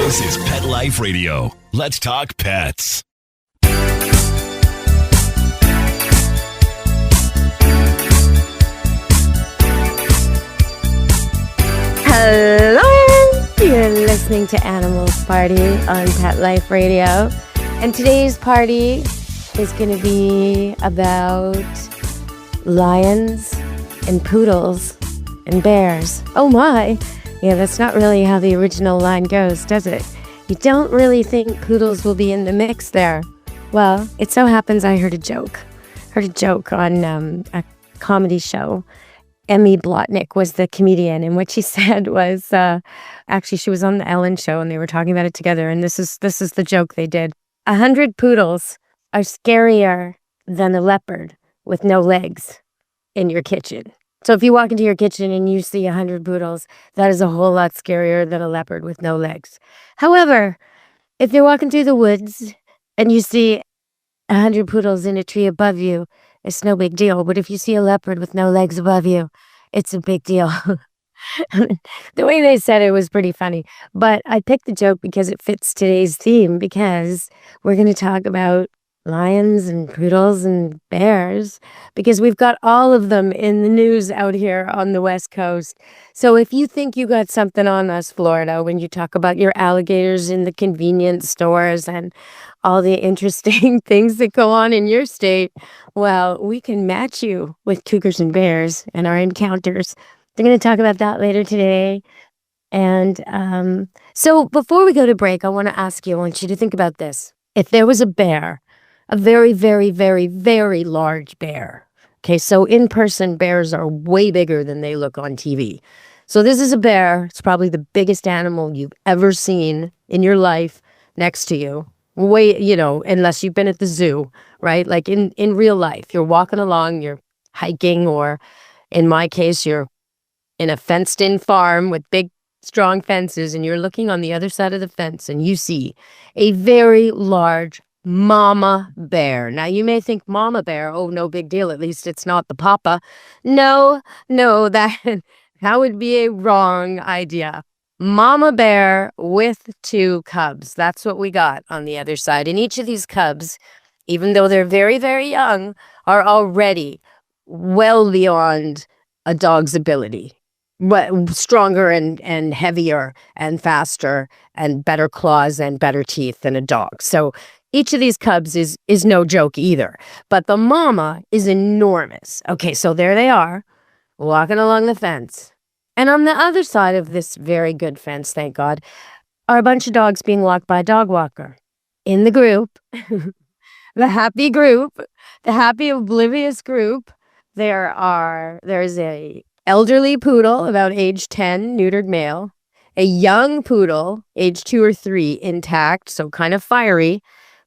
This is Pet Life Radio. Let's talk pets. Hello! You're listening to Animals Party on Pet Life Radio. And today's party is going to be about lions and poodles and bears. Oh my! Yeah, that's not really how the original line goes, does it? You don't really think poodles will be in the mix there. Well, it so happens I heard a joke. On a comedy show. Emmy Blotnick was the comedian, and what she said was, actually she was on the Ellen show and they were talking about it together, and this is the joke they did. 100 poodles are scarier than a leopard with no legs in your kitchen. So if you walk into your kitchen and you see 100 poodles, that is a whole lot scarier than a leopard with no legs. However, if you're walking through the woods and you see 100 poodles in a tree above you, it's no big deal. But if you see a leopard with no legs above you, it's a big deal. The way they said it was pretty funny. But I picked the joke because it fits today's theme, because we're going to talk about lions and poodles and bears, because we've got all of them in the news out here on the West Coast. So if you think you got something on us, Florida, when you talk about your alligators in the convenience stores and all the interesting things that go on in your state, well, we can match you with cougars and bears and our encounters. They're going to talk about that later today. And so before we go to break, I want you to think about this. If there was a bear, a very, very, very, very large bear. Okay, so in person, bears are way bigger than they look on TV. So this is a bear. It's probably the biggest animal you've ever seen in your life next to you. Unless you've been at the zoo, right? Like in real life, you're walking along, you're hiking, or in my case, you're in a fenced-in farm with big, strong fences, and you're looking on the other side of the fence, and you see a very large mama bear. Now, you may think mama bear, oh, no big deal. At least it's not the papa. No, that would be a wrong idea. Mama bear with 2 cubs. That's what we got on the other side. And each of these cubs, even though they're very, very young, are already well beyond a dog's ability. But stronger and heavier and faster and better claws and better teeth than a dog. So each of these cubs is no joke either. But the mama is enormous. Okay, so there they are, walking along the fence. And on the other side of this very good fence, thank God, are a bunch of dogs being walked by a dog walker. In the group, the happy oblivious group, there's a elderly poodle about age 10, neutered male, a young poodle, age 2 or 3, intact, so kind of fiery.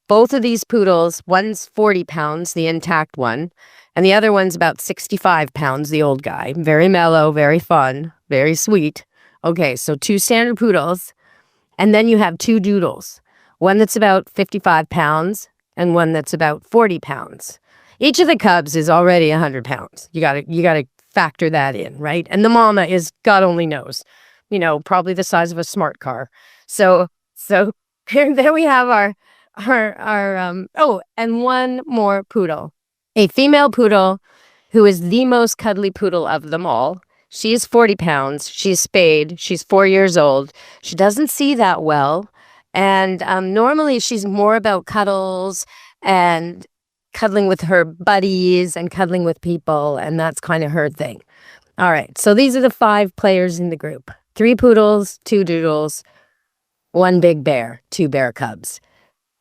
Both of these poodles, one's 40 pounds, the intact one, and the other one's about 65 pounds, the old guy. Very mellow, very fun, very sweet. Okay, so 2 standard poodles, and then you have 2 doodles. One that's about 55 pounds and one that's about 40 pounds. Each of the cubs is already 100 pounds. You gotta factor that in, right? And the mama is, God only knows, probably the size of a smart car. So there we have our and one more poodle, a female poodle who is the most cuddly poodle of them all. She is 40 pounds. She's spayed. She's 4 years old. She doesn't see that well. And normally she's more about cuddles and cuddling with her buddies and cuddling with people. And that's kind of her thing. All right. So these are the 5 players in the group. 3 poodles, 2 doodles, 1 big bear, 2 bear cubs.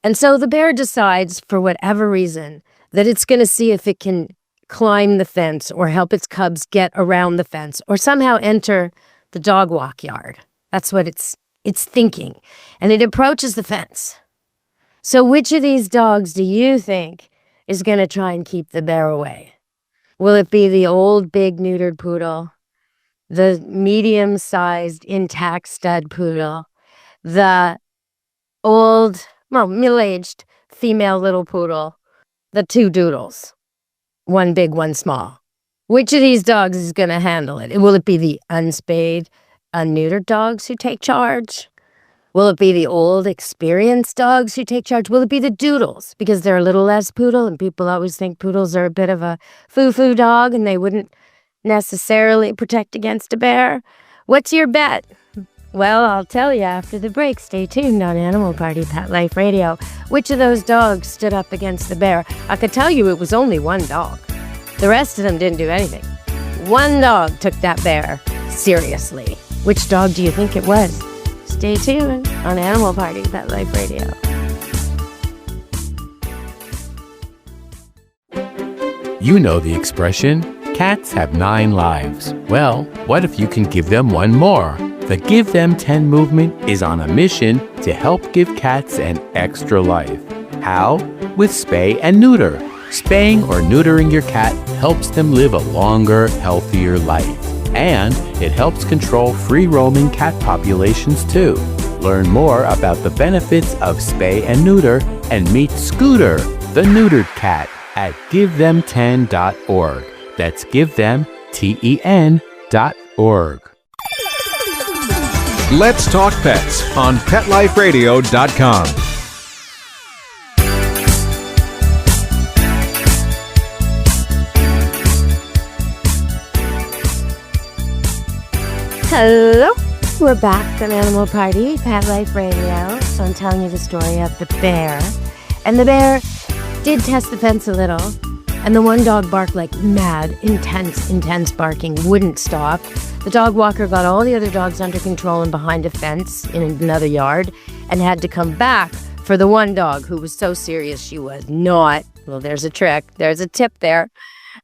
And so the bear decides, for whatever reason, that it's going to see if it can climb the fence or help its cubs get around the fence or somehow enter the dog walk yard. That's what it's thinking. And it approaches the fence. So which of these dogs do you think is going to try and keep the bear away? Will it be the old, big, neutered poodle, the medium-sized, intact stud poodle, the old, middle-aged female little poodle, the 2 doodles, 1 big, 1 small? Which of these dogs is going to handle it? Will it be the unspayed, unneutered dogs who take charge? Will it be the old, experienced dogs who take charge? Will it be the doodles? Because they're a little less poodle, and people always think poodles are a bit of a foo-foo dog, and they wouldn't necessarily protect against a bear. What's your bet? Well, I'll tell you after the break. Stay tuned on Animal Party Pet Life Radio. Which of those dogs stood up against the bear? I could tell you it was only one dog. The rest of them didn't do anything. One dog took that bear seriously. Which dog do you think it was? Stay tuned on Animal Party Pet Life Radio. You know the expression, cats have 9 lives. Well, what if you can give them one more? The Give Them 10 movement is on a mission to help give cats an extra life. How? With spay and neuter. Spaying or neutering your cat helps them live a longer, healthier life. And it helps control free-roaming cat populations too. Learn more about the benefits of spay and neuter and meet Scooter, the neutered cat, at GiveThem10.org. That's GiveThem10.org. Let's Talk Pets on PetLifeRadio.com. Hello, we're back on Animal Party, Pet Life Radio. So I'm telling you the story of the bear. And the bear did test the fence a little. And the one dog barked like mad, intense barking, wouldn't stop. The dog walker got all the other dogs under control and behind a fence in another yard and had to come back for the one dog who was so serious she was not. Well, there's a trick. There's a tip there.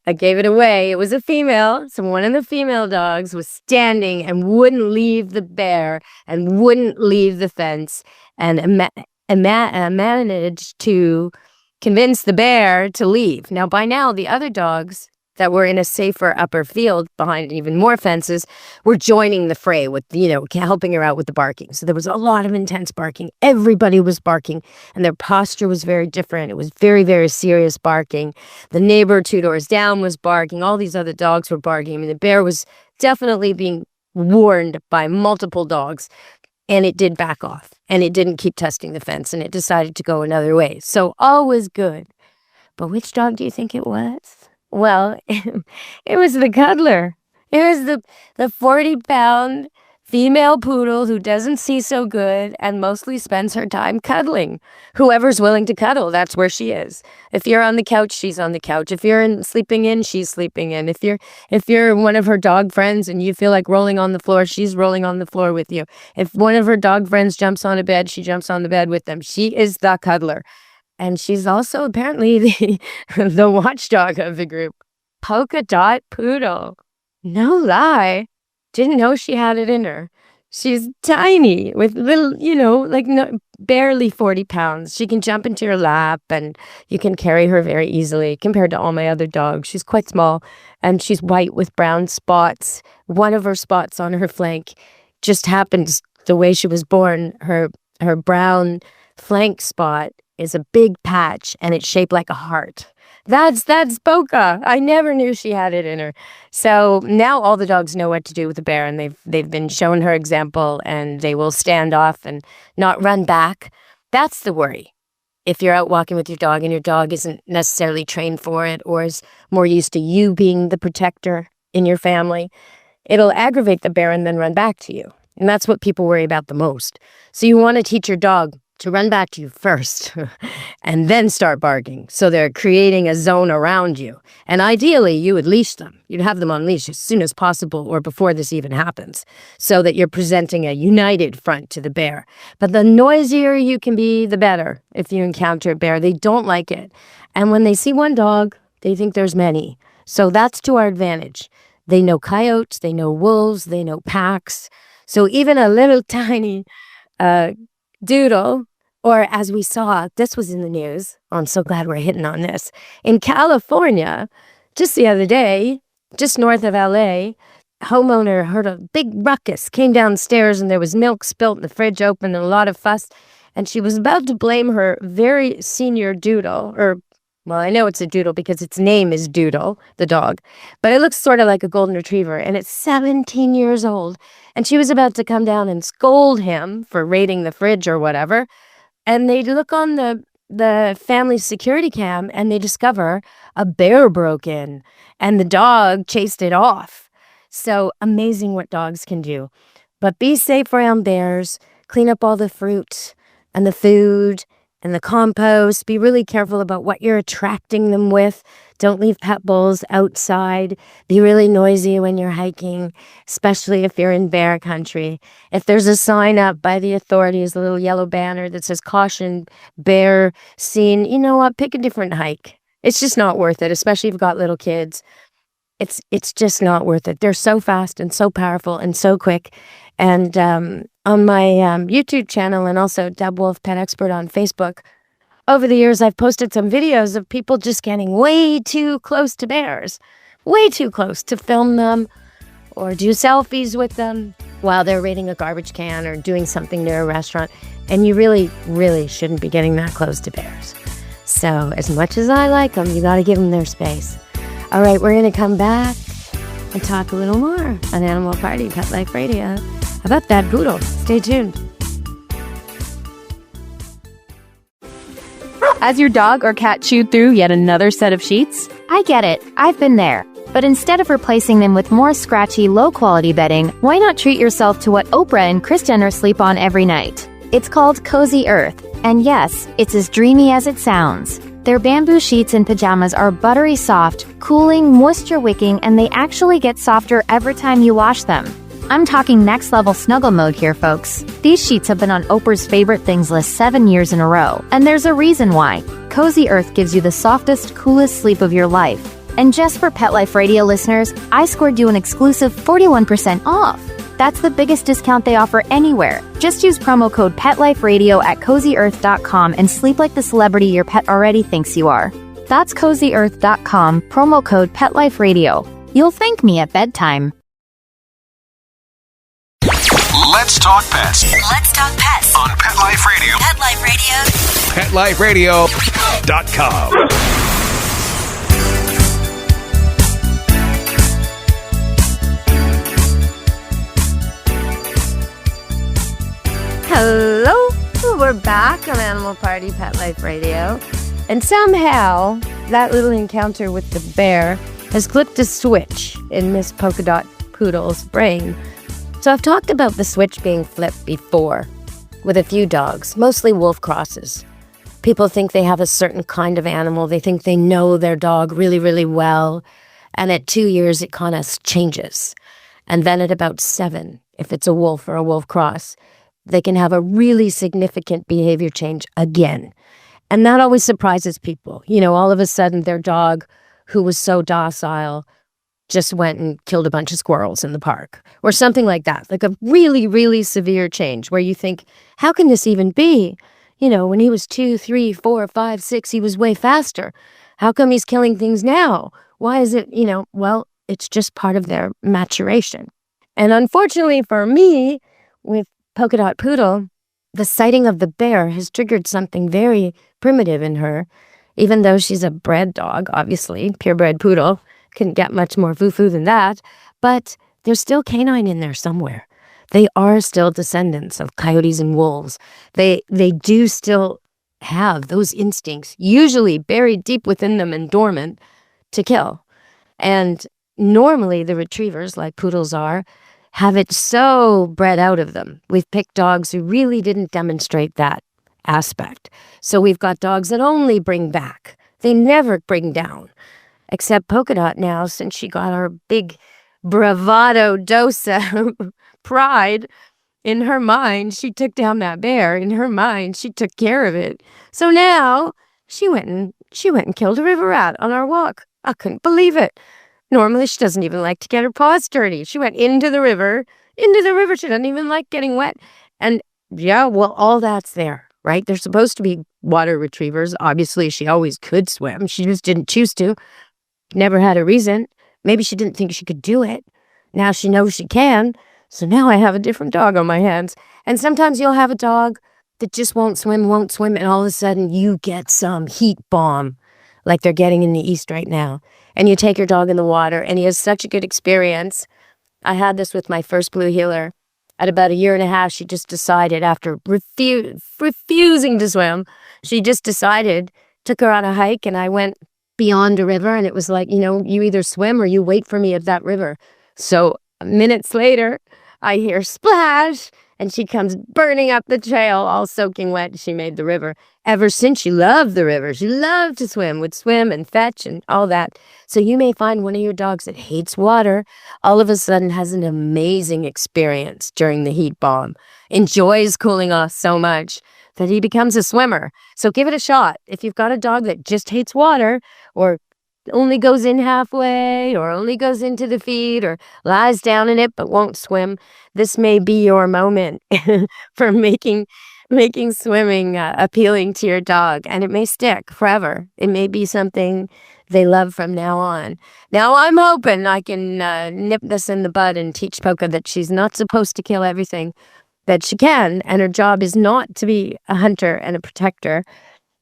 I gave it away. It was a female. So one of the female dogs was standing and wouldn't leave the bear and wouldn't leave the fence and managed to convince the bear to leave. Now, by now, the other dogs that were in a safer upper field behind even more fences were joining the fray with, helping her out with the barking. So there was a lot of intense barking. Everybody was barking, and their posture was very different. It was very, very serious barking. The neighbor 2 doors down was barking. All these other dogs were barking. I mean, the bear was definitely being warned by multiple dogs, and it did back off, and it didn't keep testing the fence, and it decided to go another way. So all was good. But which dog do you think it was? Well, it was the cuddler. It was the 40-pound female poodle who doesn't see so good and mostly spends her time cuddling. Whoever's willing to cuddle, that's where she is. If you're on the couch, she's on the couch. If you're sleeping in, she's sleeping in. If you're one of her dog friends and you feel like rolling on the floor, she's rolling on the floor with you. If one of her dog friends jumps on a bed, she jumps on the bed with them. She is the cuddler. And she's also apparently the watchdog of the group. Polka dot poodle. No lie. Didn't know she had it in her. She's tiny with little, barely 40 pounds. She can jump into your lap and you can carry her very easily compared to all my other dogs. She's quite small and she's white with brown spots. One of her spots on her flank just happens the way she was born. Her brown flank spot is a big patch and it's shaped like a heart. That's Boca. I never knew she had it in her. So now all the dogs know what to do with the bear, and they've been shown her example, and they will stand off and not run back. That's the worry. If you're out walking with your dog and your dog isn't necessarily trained for it or is more used to you being the protector in your family, it'll aggravate the bear and then run back to you. And that's what people worry about the most. So you want to teach your dog to run back to you first and then start barking. So they're creating a zone around you. And ideally, you would leash them. You'd have them on leash as soon as possible or before this even happens so that you're presenting a united front to the bear. But the noisier you can be, the better if you encounter a bear. They don't like it. And when they see one dog, they think there's many. So that's to our advantage. They know coyotes, they know wolves, they know packs. So even a little tiny doodle, or as we saw, this was in the news. Oh, I'm so glad we're hitting on this. In California, just the other day, just north of LA, homeowner heard a big ruckus, came downstairs and there was milk spilt in the fridge open and a lot of fuss. And she was about to blame her very senior doodle, or Well, I know it's a doodle because its name is Doodle, the dog, but it looks sort of like a golden retriever, and it's 17 years old. And she was about to come down and scold him for raiding the fridge or whatever. And they look on the family security cam and they discover a bear broke in and the dog chased it off. So amazing what dogs can do. But be safe around bears. Clean up all the fruit and the food and the compost. Be really careful about what you're attracting them with. Don't leave pet bowls outside. Be really noisy when you're hiking, especially if you're in bear country. If there's a sign up by the authorities, a little yellow banner that says caution, bear seen, you know what? Pick a different hike. It's just not worth it, especially if you've got little kids. It's just not worth it. They're so fast and so powerful and so quick. And on my YouTube channel and also Deb Wolfe Pet Expert on Facebook, over the years, I've posted some videos of people just getting way too close to bears, way too close to film them or do selfies with them while they're raiding a garbage can or doing something near a restaurant. And you really, really shouldn't be getting that close to bears. So as much as I like them, you got to give them their space. All right, we're going to come back and talk a little more on Animal Party, Pet Life Radio, about that poodle. Stay tuned. Has your dog or cat chewed through yet another set of sheets? I get it. I've been there. But instead of replacing them with more scratchy, low-quality bedding, why not treat yourself to what Oprah and Kris Jenner sleep on every night? It's called Cozy Earth. And yes, it's as dreamy as it sounds. Their bamboo sheets and pajamas are buttery soft, cooling, moisture-wicking, and they actually get softer every time you wash them. I'm talking next-level snuggle mode here, folks. These sheets have been on Oprah's favorite things list 7 years in a row, and there's a reason why. Cozy Earth gives you the softest, coolest sleep of your life. And just for Pet Life Radio listeners, I scored you an exclusive 41% off. That's the biggest discount they offer anywhere. Just use promo code PetLifeRadio at CozyEarth.com and sleep like the celebrity your pet already thinks you are. That's CozyEarth.com, promo code PetLifeRadio. You'll thank me at bedtime. Let's talk pets Let's talk pets on Pet Life Radio. Pet Life Radio. PetLifeRadio.com. Hello, we're back on Animal Party Pet Life Radio. And somehow, that little encounter with the bear has flipped a switch in Miss Polka Dot Poodle's brain. So I've talked about the switch being flipped before with a few dogs, mostly wolf crosses. People think they have a certain kind of animal. They think they know their dog really, really well. And at 2 years, it kind of changes. And then at about 7, if it's a wolf or a wolf cross, they can have a really significant behavior change again. And that always surprises people. You know, all of a sudden, their dog, who was so docile, just went and killed a bunch of squirrels in the park or something like that, like a really, really severe change where you think, how can this even be? You know, when he was 2, 3, 4, 5, 6, he was way faster. How come he's killing things now? Why is it, well, it's just part of their maturation. And unfortunately for me, with Polka Dot Poodle, the sighting of the bear has triggered something very primitive in her, even though she's a bred dog, obviously, purebred poodle. Couldn't get much more foo-foo than that, but there's still canine in there somewhere. They are still descendants of coyotes and wolves. They do still have those instincts, usually buried deep within them and dormant, to kill. And normally the retrievers, like poodles are, have it so bred out of them. We've picked dogs who really didn't demonstrate that aspect. So we've got dogs that only bring back. They never bring down. Except Polka Dot now, since she got her big bravado dose of pride, in her mind, she took down that bear. In her mind, she took care of it. So now she went and killed a river rat on our walk. I couldn't believe it. Normally, she doesn't even like to get her paws dirty. She went into the river. She doesn't even like getting wet. And yeah, well, all that's there, right? They're supposed to be water retrievers. Obviously, she always could swim. She just didn't choose to. Never had a reason. Maybe she didn't think she could do it. Now she knows she can. So now I have a different dog on my hands. And sometimes you'll have a dog that just won't swim, and all of a sudden you get some heat bomb like they're getting in the East right now. And you take your dog in the water, and he has such a good experience. I had this with my first blue heeler. At about a year and a half, she just decided, after refusing to swim, she just decided, took her on a hike, and I went beyond a river, and it was like, you either swim or you wait for me at that river. So minutes later, I hear splash, and she comes burning up the trail, all soaking wet. She made the river. Ever since, she loved the river. She loved to swim, would swim and fetch and all that. So you may find one of your dogs that hates water, all of a sudden has an amazing experience during the heat bomb, enjoys cooling off so much that he becomes a swimmer. So give it a shot. If you've got a dog that just hates water, or only goes in halfway, or only goes into the feed, or lies down in it but won't swim, this may be your moment for making swimming appealing to your dog, and it may stick forever. It may be something they love from now on. Now I'm hoping I can nip this in the bud and teach Poca that she's not supposed to kill everything that she can, and her job is not to be a hunter and a protector.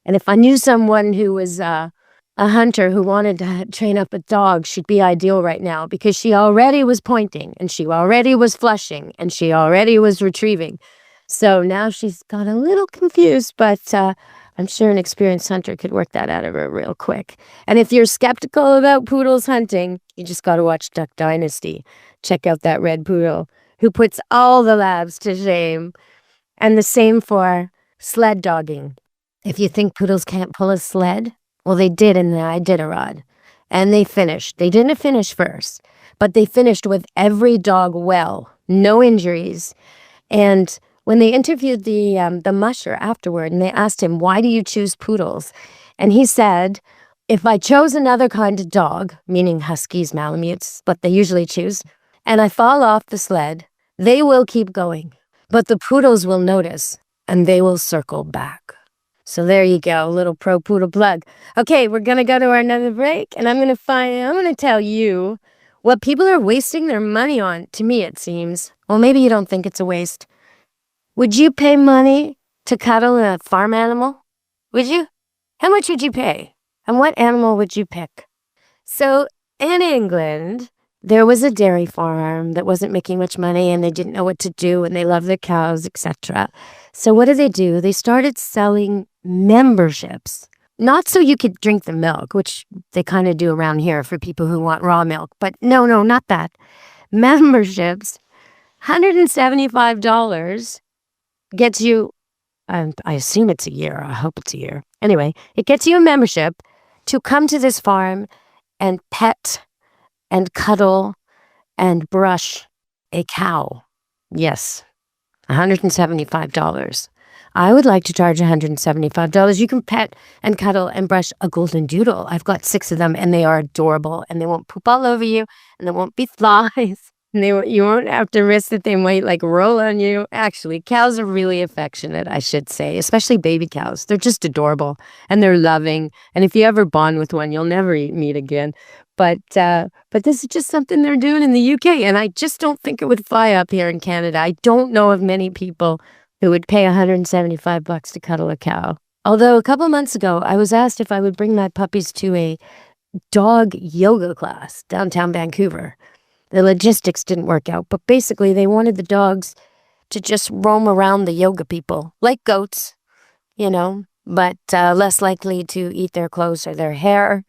And if I knew someone who was a hunter who wanted to train up a dog, she'd be ideal right now, because she already was pointing, and she already was flushing, and she already was retrieving. So now she's got a little confused, but I'm sure an experienced hunter could work that out of her real quick. And if you're skeptical about poodles hunting, you just got to watch Duck Dynasty. Check out that red poodle who puts all the labs to shame. And the same for sled dogging. If you think poodles can't pull a sled, well, they did in the Iditarod. And they finished. They didn't finish first, but they finished with every dog well, no injuries. And when they interviewed the musher afterward, and they asked him, why do you choose poodles? And he said, if I chose another kind of dog, meaning huskies, malamutes, what they usually choose, and I fall off the sled, they will keep going. But the poodles will notice, and they will circle back. So there you go, a little pro poodle plug. Okay, we're going to go to our another break, and I'm going to tell you what people are wasting their money on. To me, it seems. Well, maybe you don't think it's a waste. Would you pay money to cuddle a farm animal? Would you? How much would you pay? And what animal would you pick? So in England, there was a dairy farm that wasn't making much money, and they didn't know what to do, and they loved their cows, etc. So what do? They started selling memberships. Not so you could drink the milk, which they kind of do around here for people who want raw milk. But no, not that. Memberships, $175 gets you, I assume it's a year. I hope it's a year. Anyway, it gets you a membership to come to this farm and pet and cuddle and brush a cow. Yes, $175. I would like to charge $175. You can pet and cuddle and brush a golden doodle. I've got 6 of them, and they are adorable, and they won't poop all over you, and there won't be flies. And you won't have to risk that they might roll on you. Actually, cows are really affectionate, I should say, especially baby cows. They're just adorable, and they're loving. And if you ever bond with one, you'll never meet again. But this is just something they're doing in the UK, and I just don't think it would fly up here in Canada. I don't know of many people who would pay $175 to cuddle a cow. Although a couple months ago, I was asked if I would bring my puppies to a dog yoga class downtown Vancouver. The logistics didn't work out, but basically they wanted the dogs to just roam around the yoga people, like goats, but less likely to eat their clothes or their hair,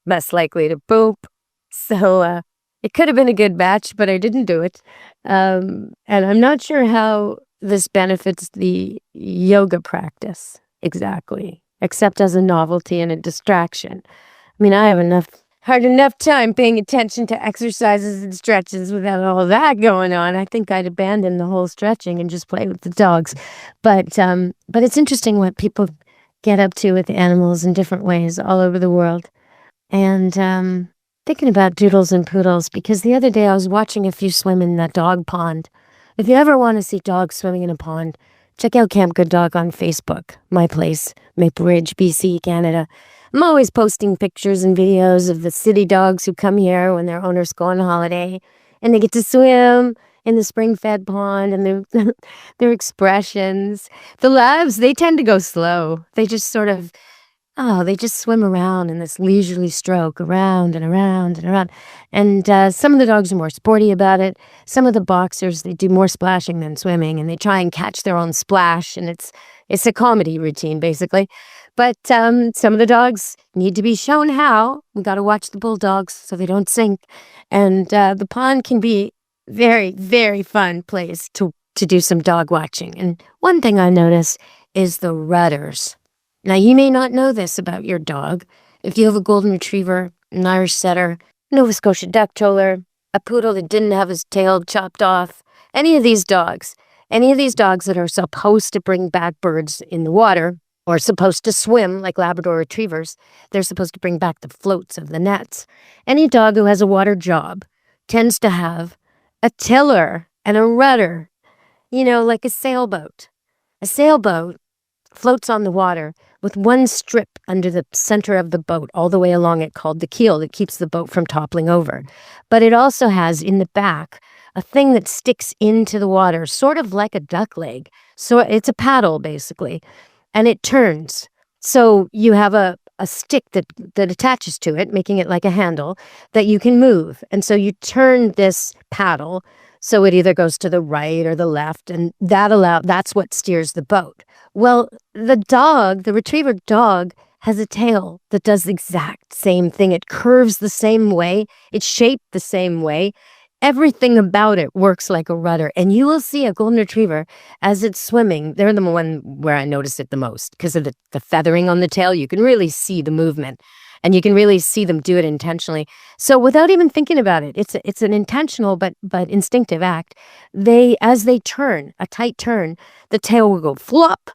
less likely to poop. So it could have been a good batch, but I didn't do it. And I'm not sure how this benefits the yoga practice exactly, except as a novelty and a distraction. I mean, I have hard enough time paying attention to exercises and stretches without all that going on. I think I'd abandon the whole stretching and just play with the dogs. But it's interesting what people get up to with animals in different ways all over the world. And thinking about doodles and poodles, because the other day I was watching a few swim in that dog pond. If you ever want to see dogs swimming in a pond, check out Camp Good Dog on Facebook, my place, Maple Ridge, BC, Canada. I'm always posting pictures and videos of the city dogs who come here when their owners go on holiday, and they get to swim in the spring-fed pond, and their expressions. The labs, they tend to go slow. They just sort of, Oh, they just swim around in this leisurely stroke, around and around and around. And some of the dogs are more sporty about it. Some of the boxers, they do more splashing than swimming, and they try and catch their own splash. And it's a comedy routine, basically. But some of the dogs need to be shown how. We got to watch the bulldogs so they don't sink. And the pond can be very, very fun place to do some dog watching. And one thing I notice is the rudders. Now, you may not know this about your dog. If you have a golden retriever, an Irish setter, Nova Scotia duck troller, a poodle that didn't have his tail chopped off, any of these dogs that are supposed to bring back birds in the water or supposed to swim like Labrador retrievers, they're supposed to bring back the floats of the nets. Any dog who has a water job tends to have a tiller and a rudder, like a sailboat. A sailboat floats on the water with one strip under the center of the boat all the way along it called the keel that keeps the boat from toppling over. But it also has in the back a thing that sticks into the water, sort of like a duck leg. So it's a paddle, basically, and it turns. So you have a stick that attaches to it, making it like a handle that you can move. And so you turn this paddle so it either goes to the right or the left, and that's what steers the boat. Well, the retriever dog, has a tail that does the exact same thing. It curves the same way. It's shaped the same way. Everything about it works like a rudder. And you will see a golden retriever as it's swimming. They're the one where I notice it the most because of the feathering on the tail. You can really see the movement. And you can really see them do it intentionally. So without even thinking about it, it's an intentional but instinctive act. As they turn, a tight turn, the tail will go flop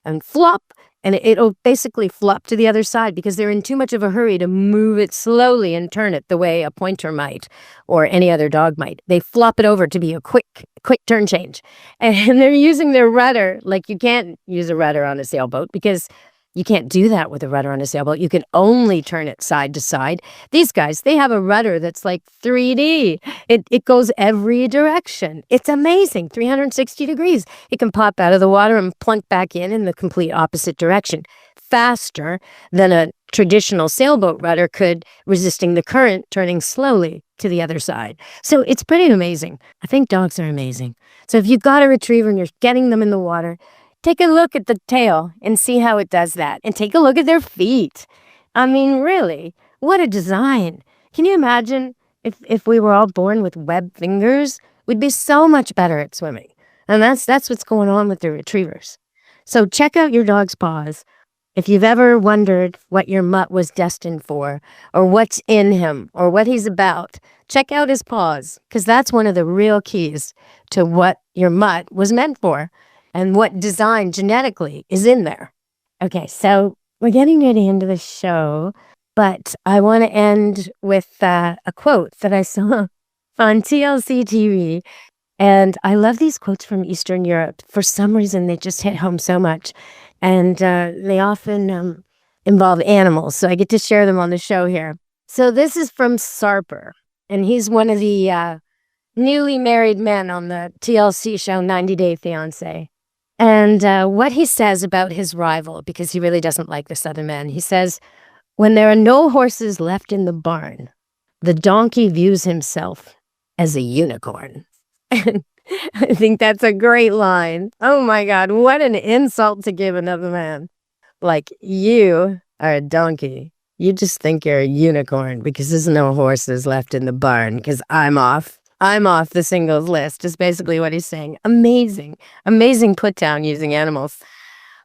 and flop, and it'll basically flop to the other side because they're in too much of a hurry to move it slowly and turn it the way a pointer might or any other dog might. They flop it over to be a quick turn change. And they're using their rudder. Like, you can't use a rudder on a sailboat because you can't do that with a rudder on a sailboat. You can only turn it side to side. These guys, they have a rudder that's like 3D. It goes every direction. It's amazing, 360 degrees. It can pop out of the water and plunk back in the complete opposite direction, faster than a traditional sailboat rudder could, resisting the current, turning slowly to the other side. So it's pretty amazing. I think dogs are amazing. So if you've got a retriever and you're getting them in the water, take a look at the tail and see how it does that. And take a look at their feet. I mean, really, what a design. Can you imagine if we were all born with webbed fingers? We'd be so much better at swimming. And that's what's going on with the retrievers. So check out your dog's paws. If you've ever wondered what your mutt was destined for, or what's in him, or what he's about, check out his paws, because that's one of the real keys to what your mutt was meant for. And what design genetically is in there. Okay, so we're getting near the end of the show, but I want to end with a quote that I saw on TLC TV. And I love these quotes from Eastern Europe. For some reason, they just hit home so much. And they often involve animals, so I get to share them on the show here. So this is from Sarper, and he's one of the newly married men on the TLC show 90 Day Fiancé. And what he says about his rival, because he really doesn't like this other man, he says, "When there are no horses left in the barn, the donkey views himself as a unicorn." I think that's a great line. Oh my God, what an insult to give another man. Like, you are a donkey. You just think you're a unicorn because there's no horses left in the barn because I'm off the singles list, is basically what he's saying. Amazing put down using animals.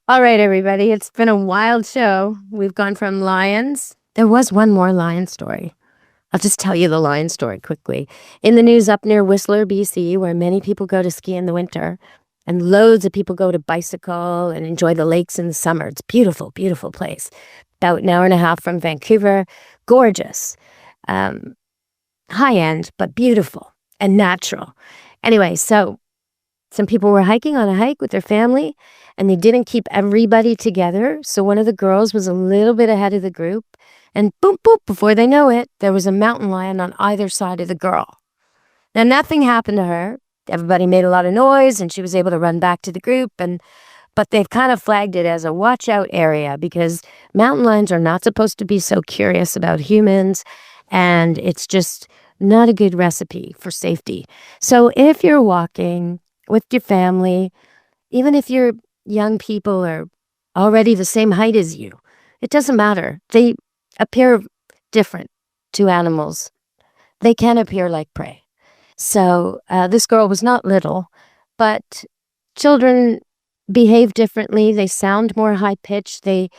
All right, everybody, it's been a wild show. We've gone from lions. There was one more lion story. I'll just tell you the lion story quickly. In the news up near Whistler, BC, where many people go to ski in the winter, and loads of people go to bicycle and enjoy the lakes in the summer. It's beautiful, beautiful place. About an hour and a half from Vancouver. Gorgeous. High-end, but beautiful. And natural. Anyway, so some people were hiking on a hike with their family, and they didn't keep everybody together. So one of the girls was a little bit ahead of the group, and boom, boom, before they know it, there was a mountain lion on either side of the girl. Now, nothing happened to her. Everybody made a lot of noise, and she was able to run back to the group. but they've kind of flagged it as a watch out area because mountain lions are not supposed to be so curious about humans, and it's just not a good recipe for safety. So if you're walking with your family, even if your young people are already the same height as you, it doesn't matter. They appear different to animals. They can appear like prey. So this girl was not little, but children behave differently. They sound more high-pitched. They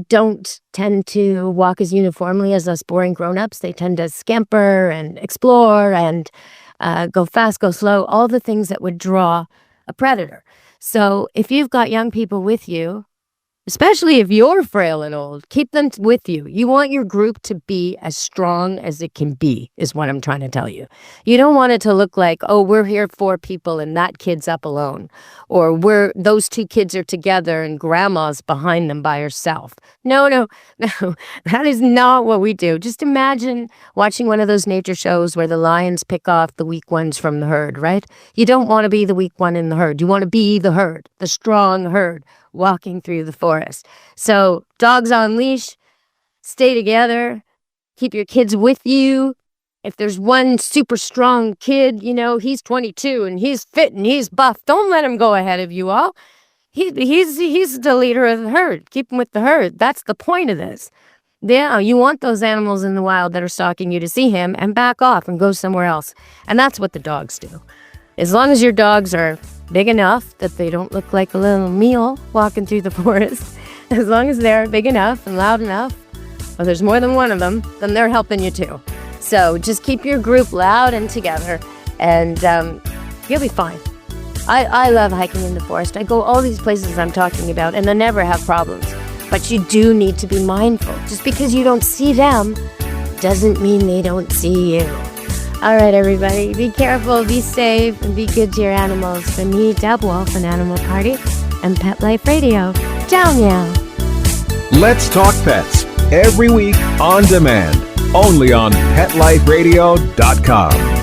don't tend to walk as uniformly as us boring grown-ups. They tend to scamper and explore and go fast, go slow, all the things that would draw a predator. So if you've got young people with you, especially if you're frail and old, keep them with you. You want your group to be as strong as it can be, is what I'm trying to tell you. You don't want it to look like, oh, we're here 4 people and that kid's up alone. Or those 2 kids are together and grandma's behind them by herself. No. That is not what we do. Just imagine watching one of those nature shows where the lions pick off the weak ones from the herd, right? You don't want to be the weak one in the herd. You want to be the herd, the strong herd, walking through the forest. So dogs on leash, stay together, keep your kids with you. If there's one super strong kid, he's 22 and he's fit and he's buff, don't let him go ahead of you all. He's the leader of the herd. Keep him with the herd. That's the point of this. Yeah, you want those animals in the wild that are stalking you to see him and back off and go somewhere else. And that's what the dogs do. As long as your dogs are big enough that they don't look like a little mule walking through the forest, as long as they're big enough and loud enough, or there's more than one of them, then they're helping you too. So just keep your group loud and together, and you'll be fine. I love hiking in the forest. I go all these places I'm talking about, and I never have problems. But you do need to be mindful. Just because you don't see them doesn't mean they don't see you. All right, everybody, be careful, be safe, and be good to your animals. From me, Deb Wolfe, an Animal Party, and Pet Life Radio. Ciao, meow. Let's Talk Pets, every week on demand, only on PetLifeRadio.com.